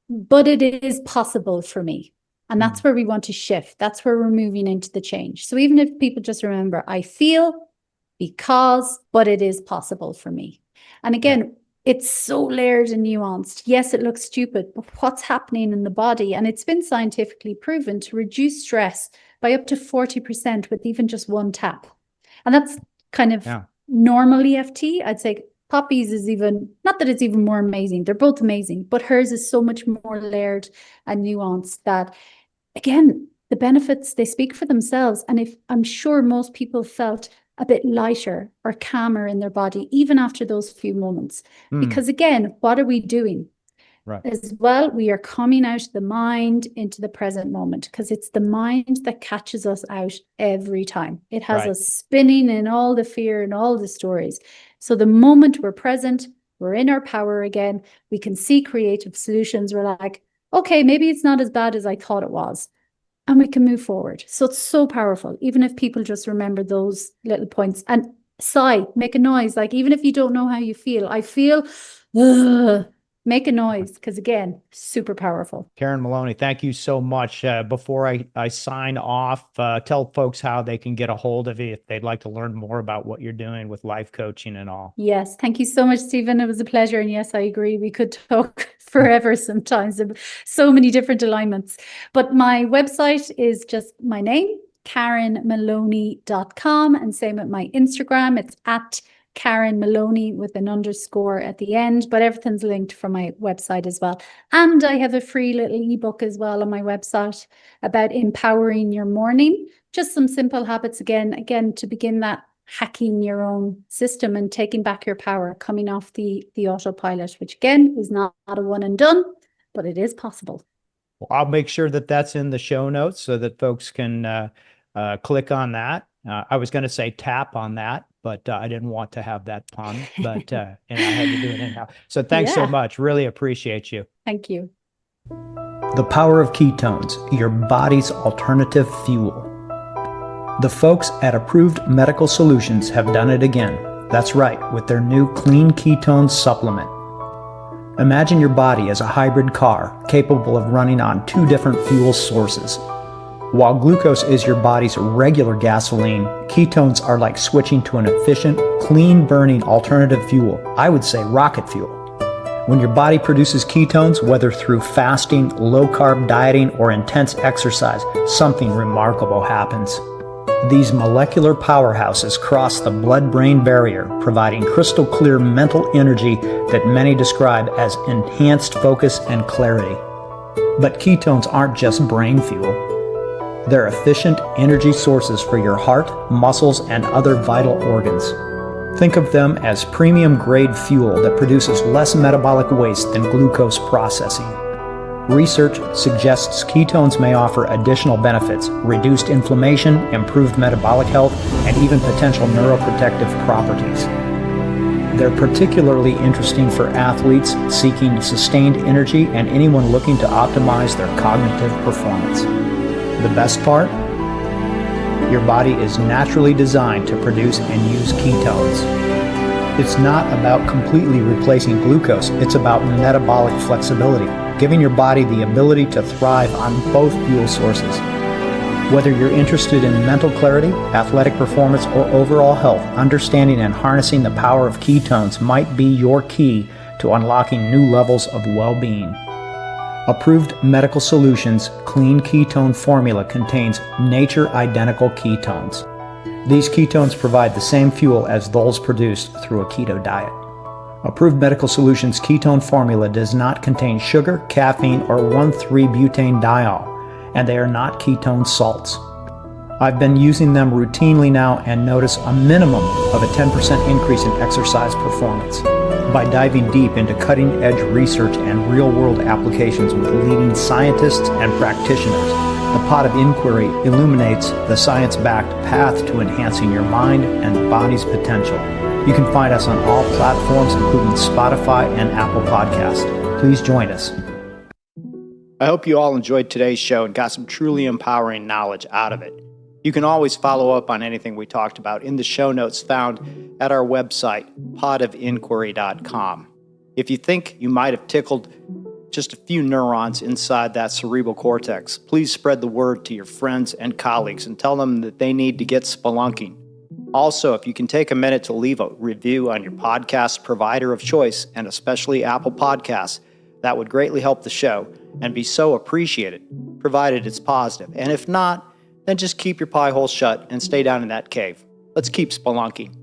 But it is possible for me. And that's where we want to shift. That's where we're moving into the change. So even if people just remember, I feel, because, but it is possible for me. And again, it's so layered and nuanced. Yes, it looks stupid, but what's happening in the body? And it's been scientifically proven to reduce stress by up to 40% with even just one tap. And that's kind of normal EFT. I'd say Poppy's is even, not that it's even more amazing. They're both amazing, but hers is so much more layered and nuanced that, again, the benefits, they speak for themselves. And if I'm sure most people felt a bit lighter or calmer in their body, even after those few moments. Because again, what are we doing? As well, we are coming out of the mind into the present moment, because it's the mind that catches us out every time. It has us spinning in all the fear and all the stories. So the moment we're present, we're in our power again, we can see creative solutions. We're like, okay, maybe it's not as bad as I thought it was. And we can move forward. So it's so powerful, even if people just remember those little points. And sigh, make a noise. Like, even if you don't know how you feel, I feel, make a noise, because again, super powerful. Karen Maloney, thank you so much. Before I sign off, tell folks how they can get a hold of you if they'd like to learn more about what you're doing with life coaching and all. Yes, thank you so much, Stephen. It was a pleasure. And yes, I agree. We could talk forever sometimes. So many different alignments. But my website is just my name, KarenMaloney.com. And same with my Instagram. It's at Karen Maloney with an underscore at the end, but everything's linked from my website as well. And I have a free little ebook as well on my website about empowering your morning. Just some simple habits again, to begin that hacking your own system and taking back your power, coming off the autopilot, which again is not a one and done, but it is possible. Well, I'll make sure that that's in the show notes so that folks can click on that. I was going to say tap on that, but I didn't want to have that pun, but and I had to do it anyhow. So thanks so much. Really appreciate you. Thank you. The power of ketones, your body's alternative fuel. The folks at Approved Medical Solutions have done it again. That's right, with their new Clean Ketones supplement. Imagine your body as a hybrid car capable of running on 2 different fuel sources. While glucose is your body's regular gasoline, ketones are like switching to an efficient, clean-burning alternative fuel. I would say rocket fuel. When your body produces ketones, whether through fasting, low-carb dieting, or intense exercise, something remarkable happens. These molecular powerhouses cross the blood-brain barrier, providing crystal-clear mental energy that many describe as enhanced focus and clarity. But ketones aren't just brain fuel. They're efficient energy sources for your heart, muscles, and other vital organs. Think of them as premium-grade fuel that produces less metabolic waste than glucose processing. Research suggests ketones may offer additional benefits: reduced inflammation, improved metabolic health, and even potential neuroprotective properties. They're particularly interesting for athletes seeking sustained energy and anyone looking to optimize their cognitive performance. The best part? Your body is naturally designed to produce and use ketones. It's not about completely replacing glucose, it's about metabolic flexibility, giving your body the ability to thrive on both fuel sources. Whether you're interested in mental clarity, athletic performance, or overall health, understanding and harnessing the power of ketones might be your key to unlocking new levels of well-being. Approved Medical Solutions Clean Ketone Formula contains nature-identical ketones. These ketones provide the same fuel as those produced through a keto diet. Approved Medical Solutions Ketone Formula does not contain sugar, caffeine, or 1,3-butane-diol, and they are not ketone salts. I've been using them routinely now and notice a minimum of a 10% increase in exercise performance. By diving deep into cutting-edge research and real-world applications with leading scientists and practitioners, the Pod of Inquiry illuminates the science-backed path to enhancing your mind and body's potential. You can find us on all platforms, including Spotify and Apple Podcasts. Please join us. I hope you all enjoyed today's show and got some truly empowering knowledge out of it. You can always follow up on anything we talked about in the show notes found at our website, podofinquiry.com. If you think you might have tickled just a few neurons inside that cerebral cortex, please spread the word to your friends and colleagues and tell them that they need to get spelunking. Also, if you can take a minute to leave a review on your podcast provider of choice, and especially Apple Podcasts, that would greatly help the show and be so appreciated, provided it's positive. And if not, then just keep your pie hole shut and stay down in that cave. Let's keep spelunking.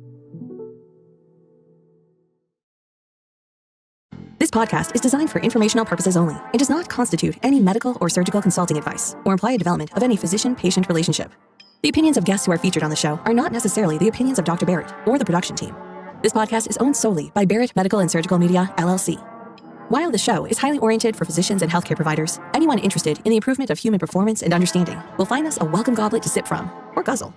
This podcast is designed for informational purposes only and does not constitute any medical or surgical consulting advice or imply a development of any physician-patient relationship. The opinions of guests who are featured on the show are not necessarily the opinions of Dr. Barrett or the production team. This podcast is owned solely by Barrett Medical and Surgical Media, LLC. While the show is highly oriented for physicians and healthcare providers, anyone interested in the improvement of human performance and understanding will find us a welcome goblet to sip from, or guzzle.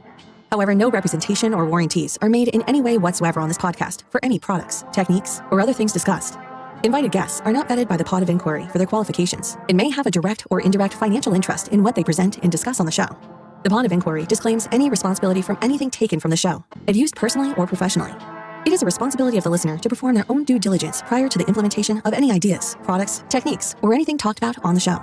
However, no representation or warranties are made in any way whatsoever on this podcast for any products, techniques, or other things discussed. Invited guests are not vetted by the Pod of Inquiry for their qualifications and may have a direct or indirect financial interest in what they present and discuss on the show. The Pod of Inquiry disclaims any responsibility from anything taken from the show and used personally or professionally. It is a responsibility of the listener to perform their own due diligence prior to the implementation of any ideas, products, techniques, or anything talked about on the show.